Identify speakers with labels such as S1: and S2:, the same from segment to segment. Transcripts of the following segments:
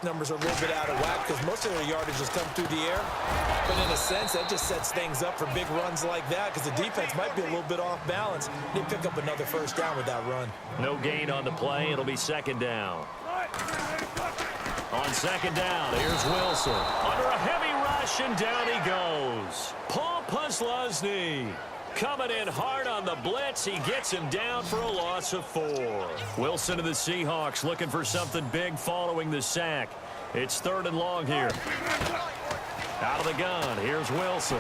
S1: numbers are a little bit out of whack because most of their yardage has come through the air. But in a sense, that just sets things up for big runs like that because the defense might be a little bit off balance. They pick up another first down with that run.
S2: No gain on the play. It'll be second down. On second down, here's Wilson. Under a heavy rush, and down he goes. Paul Posluszny coming in hard on the blitz. He gets him down for a loss of 4. Wilson of the Seahawks looking for something big following the sack. It's 3rd and long here. Out of the gun, here's Wilson.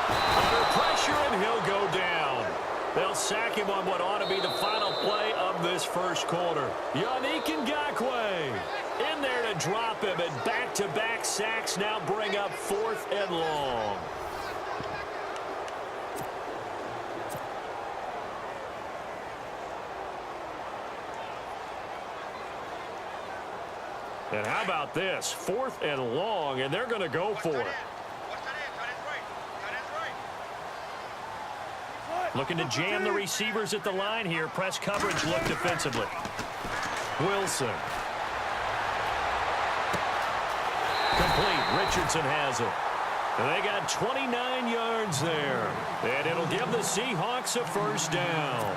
S2: Under pressure, and he'll go down. They'll sack him on what ought to be the final play of this first quarter. Yannick Ngakoue in there to drop him, and back-to-back sacks now bring up 4th and long. And how about this? 4th and long, and they're going to go for it. Looking to jam the receivers at the line here. Press coverage look defensively. Wilson. Complete. Richardson has it. And they got 29 yards there. And it'll give the Seahawks a first down.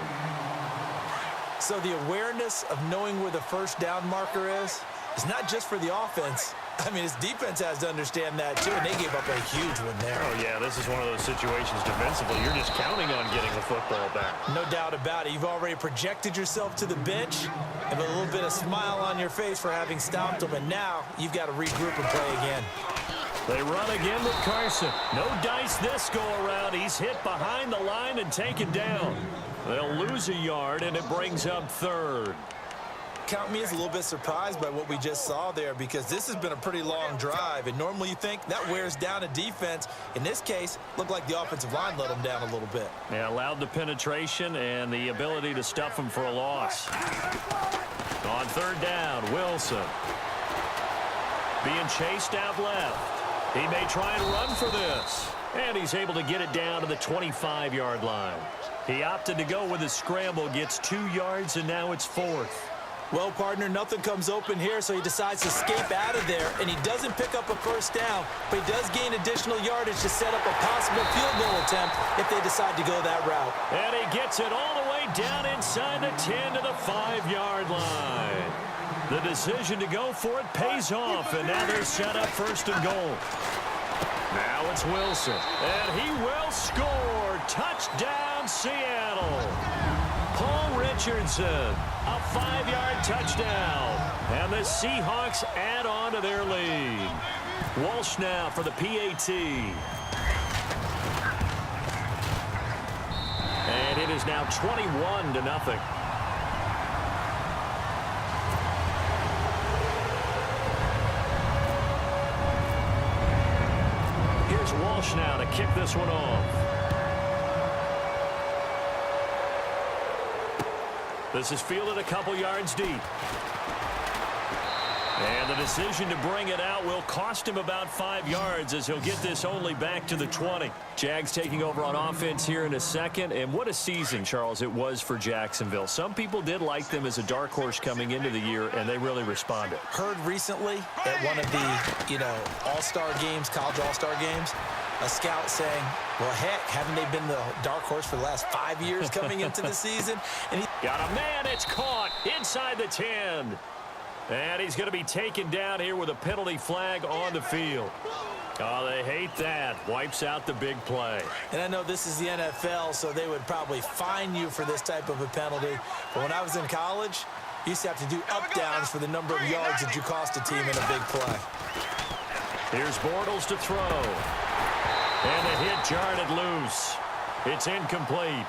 S1: So the awareness of knowing where the first down marker is not just for the offense. I mean, his defense has to understand that, too, and they gave up a huge one there.
S2: Oh, yeah, this is one of those situations defensively. You're just counting on getting the football back.
S1: No doubt about it. You've already projected yourself to the bench and with a little bit of smile on your face for having stopped them, and now you've got to regroup and play again.
S2: They run again with Carson. No dice this go-around. He's hit behind the line and taken down. They'll lose a yard, and it brings up 3rd.
S1: Count me as a little bit surprised by what we just saw there because this has been a pretty long drive, and normally you think that wears down a defense. In this case, looked like the offensive line let them down a little bit.
S2: Yeah, allowed the penetration and the ability to stuff them for a loss. On 3rd down, Wilson. Being chased out left. He may try and run for this. And he's able to get it down to the 25-yard line. He opted to go with a scramble, gets 2 yards, and now it's 4th.
S1: Well, partner, nothing comes open here, so he decides to escape out of there, and he doesn't pick up a first down, but he does gain additional yardage to set up a possible field goal attempt if they decide to go that route.
S2: And he gets it all the way down inside the 10 to the 5-yard line. The decision to go for it pays off, and now they're set up 1st and goal. Now it's Wilson, and he will score. Touchdown, Seattle. Paul Richardson, a 5-yard touchdown. And the Seahawks add on to their lead. Walsh now for the PAT. And it is now 21-0. Here's Walsh now to kick this one off. This is fielded a couple yards deep. And the decision to bring it out will cost him about 5 yards as he'll get this only back to the 20. Jags taking over on offense here in a second. And what a season, Charles, it was for Jacksonville. Some people did like them as a dark horse coming into the year, and they really responded.
S1: Heard recently at one of the, all-star games, college all-star games, a scout saying, well, heck, haven't they been the dark horse for the last 5 years coming into the season? And he
S2: got a man. It's caught inside the 10. And he's going to be taken down here with a penalty flag on the field. Oh, they hate that. Wipes out the big play.
S1: And I know this is the NFL, so they would probably fine you for this type of a penalty. But when I was in college, you used to have to do up-downs for the number of yards that you cost a team in a big play.
S2: Here's Bortles to throw. And the hit jarred it loose. It's incomplete.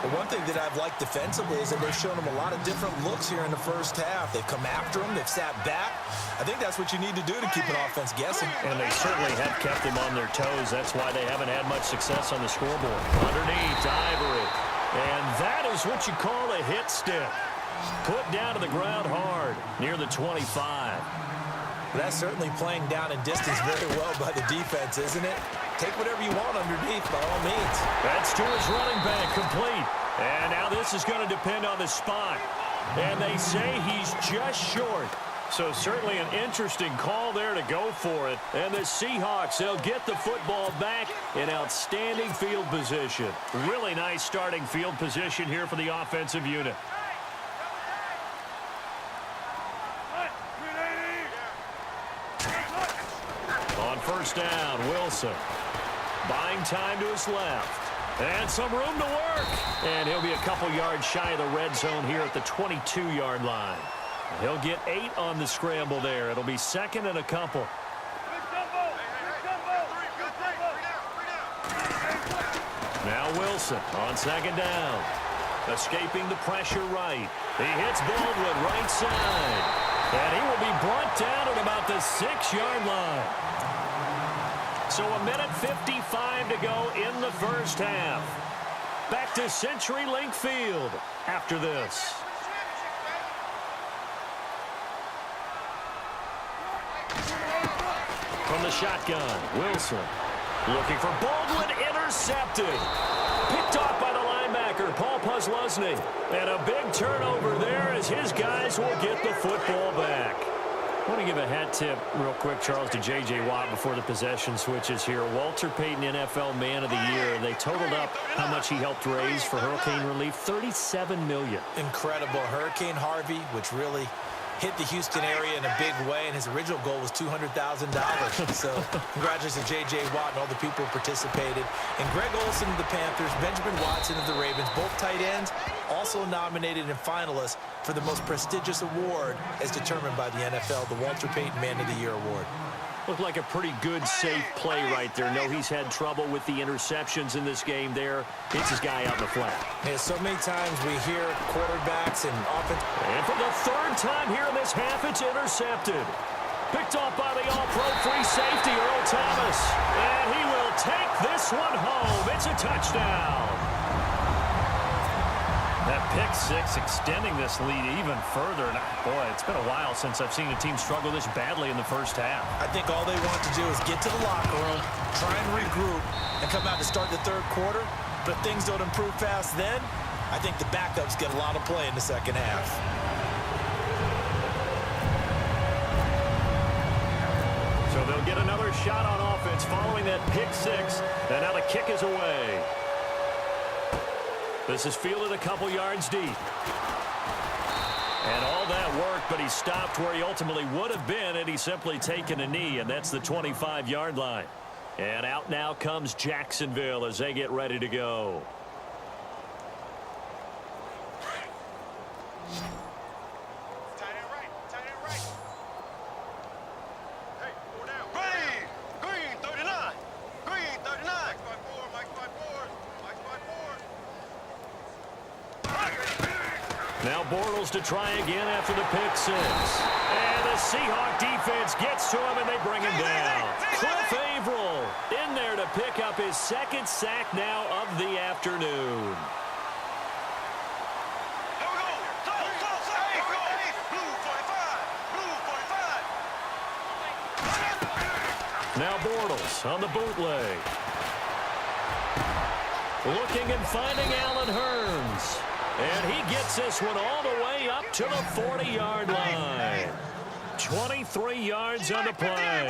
S1: But one thing that I've liked defensively is that they've shown them a lot of different looks here in the first half. They've come after them. They've sat back. I think that's what you need to do to keep an offense guessing.
S2: And they certainly have kept them on their toes. That's why they haven't had much success on the scoreboard. Underneath, Ivory. And that is what you call a hit stick. Put down to the ground hard near the 25.
S1: That's certainly playing down in distance very well by the defense, isn't it? Take whatever you want underneath, by all means.
S2: That's to his running back, complete. And now this is going to depend on the spot. And they say he's just short. So certainly an interesting call there to go for it. And the Seahawks, they'll get the football back in outstanding field position. Really nice starting field position here for the offensive unit. On first down, Wilson. Buying time to his left. And some room to work. And he'll be a couple yards shy of the red zone here at the 22-yard line. He'll get 8 on the scramble there. It'll be second and a couple. Now Wilson on second down. Escaping the pressure right. He hits Baldwin right side. And he will be brought down at about the 6-yard line. So a minute 55 to go in the first half. Back to CenturyLink Field after this. From the shotgun, Wilson looking for Baldwin, intercepted. Picked off by the linebacker, Paul Posluszny. And a big turnover there as his guys will get the football back. I want to give a hat tip real quick, Charles, to J.J. Watt before the possession switches here. Walter Payton, NFL Man of the Year. They totaled up how much he helped raise for hurricane relief, $37 million.
S1: Incredible. Hurricane Harvey, which really hit the Houston area in a big way, and his original goal was $200,000. So congratulations to J.J. Watt and all the people who participated. And Greg Olsen of the Panthers, Benjamin Watson of the Ravens, both tight ends, also nominated and finalists for the most prestigious award as determined by the NFL, the Walter Payton Man of the Year Award.
S2: Looked like a pretty good, safe play right there. No, he's had trouble with the interceptions in this game there. Hits his guy out in the flat.
S1: Yeah, so many times we hear quarterbacks and offense.
S2: And for the third time here in this half, it's intercepted. Picked off by the all-pro free safety, Earl Thomas. And he will take this one home. It's a touchdown. That pick six extending this lead even further. And boy, it's been a while since I've seen a team struggle this badly in the first half.
S1: I think all they want to do is get to the locker room, try and regroup, and come out to start the third quarter. But if things don't improve fast then, I think the backups get a lot of play in the second half.
S2: So they'll get another shot on offense following that pick six. And now the kick is away. This is fielded a couple yards deep. And all that work, but he stopped where he ultimately would have been had he simply taken a knee, and that's the 25-yard line. And out now comes Jacksonville as they get ready to go. Now Bortles to try again after the pick six. And the Seahawk defense gets to him, and they bring him down. Cliff Averill in there to pick up his second sack now of the afternoon. Now Bortles on the bootleg. Looking and finding Allen Hurns. And he gets this one all the way up to the 40-yard line. 23 yards on the play.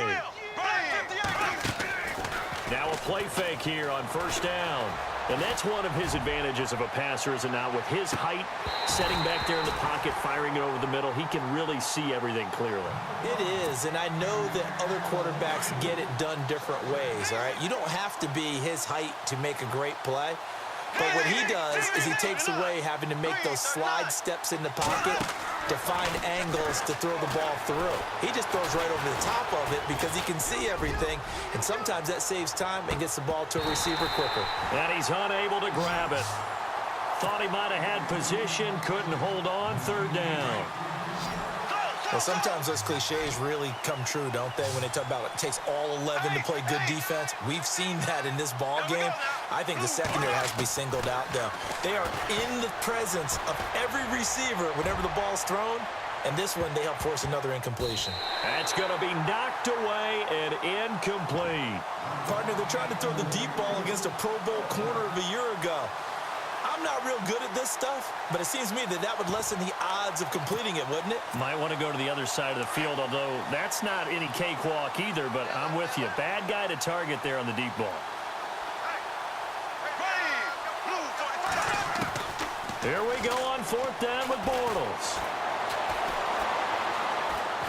S2: Now a play fake here on first down. And that's one of his advantages of a passer, is it not? With his height, setting back there in the pocket, firing it over the middle, he can really see everything clearly.
S1: It is, and I know that other quarterbacks get it done different ways, all right? You don't have to be his height to make a great play. But what he does is he takes away having to make those slide steps in the pocket to find angles to throw the ball through. He just throws right over the top of it because he can see everything, and sometimes that saves time and gets the ball to a receiver quicker.
S2: And he's unable to grab it. Thought he might have had position, couldn't hold on, third down.
S1: Well, sometimes those cliches really come true, don't they? When they talk about it takes all 11 to play good defense. We've seen that in this ball game. I think the secondary has to be singled out, though. They are in the presence of every receiver whenever the ball's thrown. And this one, they help force another incompletion.
S2: That's going to be knocked away and incomplete.
S1: Partner, they're trying to throw the deep ball against a Pro Bowl corner of a year ago. I'm I'm not real good at this stuff, but it seems to me that that would lessen the odds of completing it, wouldn't it?
S2: Might want to go to the other side of the field, although that's not any cakewalk either, but I'm with you. Bad guy to target there on the deep ball. Here we go on 4th down with Bortles.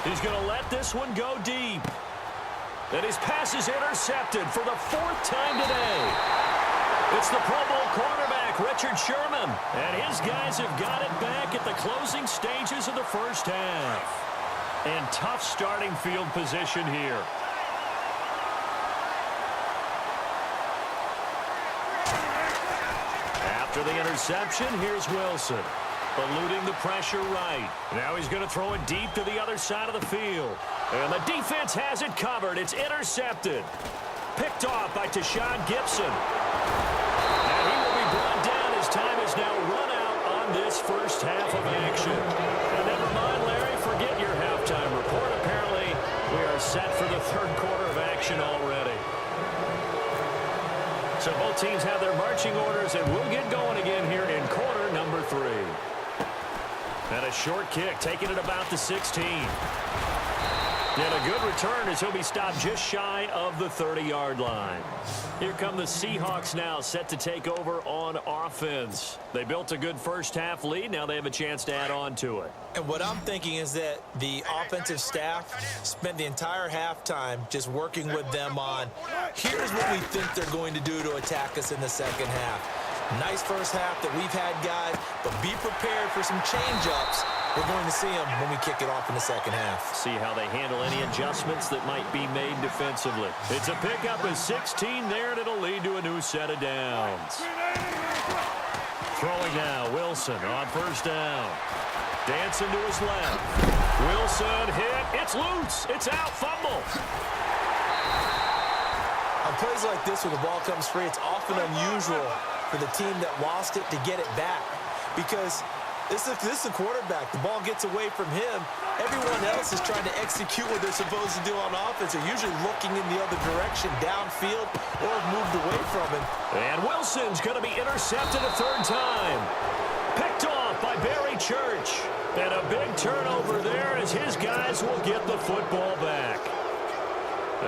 S2: He's going to let this one go deep. And his pass is intercepted for the 4th time today. It's the Pro Bowl cornerback, Richard Sherman. And his guys have got it back at the closing stages of the first half. And tough starting field position here. After the interception, here's Wilson. Eluding the pressure right. Now he's going to throw it deep to the other side of the field. And the defense has it covered. It's intercepted. Picked off by Tashawn Gibson. And he will be brought down as time is now run out on this first half of action. And never mind, Larry, forget your halftime report. Apparently, we are set for the 3rd quarter of action already. So both teams have their marching orders, and we'll get going again here in quarter number 3. And a short kick, taking it about the 16. And a good return as he'll be stopped just shy of the 30-yard line. Here come the Seahawks now, set to take over on offense. They built a good first half lead. Now they have a chance to add on to it.
S1: And what I'm thinking is that the offensive staff spent the entire halftime just working with them on, here's what we think they're going to do to attack us in the second half. Nice first half that we've had, guys, but be prepared for some change-ups. We're going to see them when we kick it off in the second half.
S2: See how they handle any adjustments that might be made defensively. It's a pickup of 16 there, and it'll lead to a new set of downs. Throwing now, Wilson on 1st down. Dancing to his left. Wilson hit. It's loose. It's out. Fumble.
S1: On plays like this where the ball comes free, it's often unusual for the team that lost it to get it back, because this is a quarterback. The ball gets away from him. Everyone else is trying to execute what they're supposed to do on offense. They're usually looking in the other direction, downfield, or have moved away from him.
S2: And Wilson's going to be intercepted a 3rd time. Picked off by Barry Church. And a big turnover there as his guys will get the football back.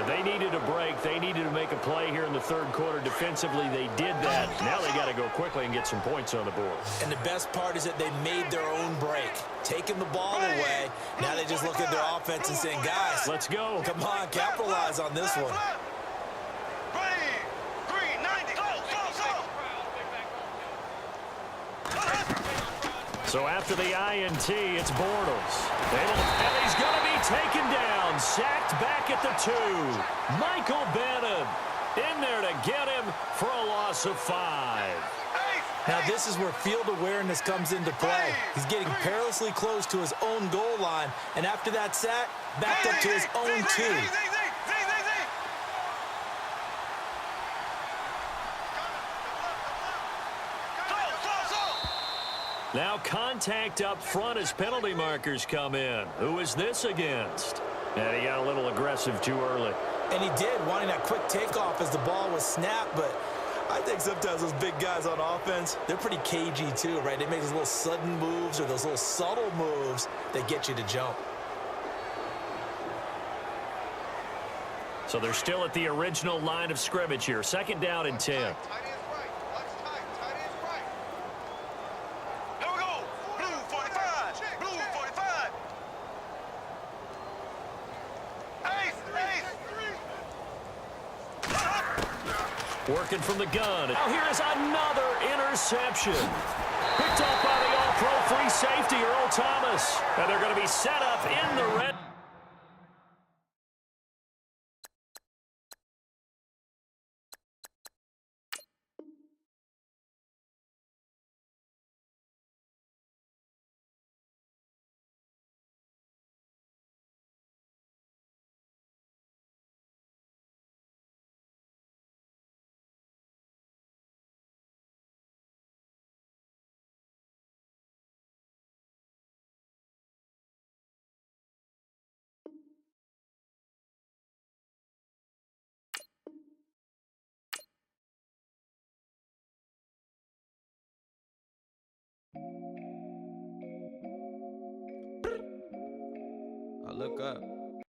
S2: They needed a break. They needed to make a play here in the 3rd quarter. Defensively, they did that. Now they got to go quickly and get some points on the board.
S1: And the best part is that they made their own break. Taking the ball away. Now they just look at their offense and saying, guys,
S2: let's go.
S1: Come on, capitalize on this one.
S2: So after the INT, it's Bortles. And he's going to be taken down. Sacked back at the 2. Michael Bannon in there to get him for a loss of 5.
S1: Now this is where field awareness comes into play. He's getting perilously close to his own goal line. And after that sack, backed up to his own 2.
S2: Now contact up front as penalty markers come in. Who is this against? And he got a little aggressive too early.
S1: And he did, wanting that quick takeoff as the ball was snapped. But I think sometimes those big guys on offense, they're pretty cagey too, right? They make those little sudden moves or those little subtle moves that get you to jump.
S2: So they're still at the original line of scrimmage here. 2nd down and 10. Working from the gun. Now here is another interception. Picked off by the all-pro free safety, Earl Thomas. And they're going to be set up in the red.
S3: look up.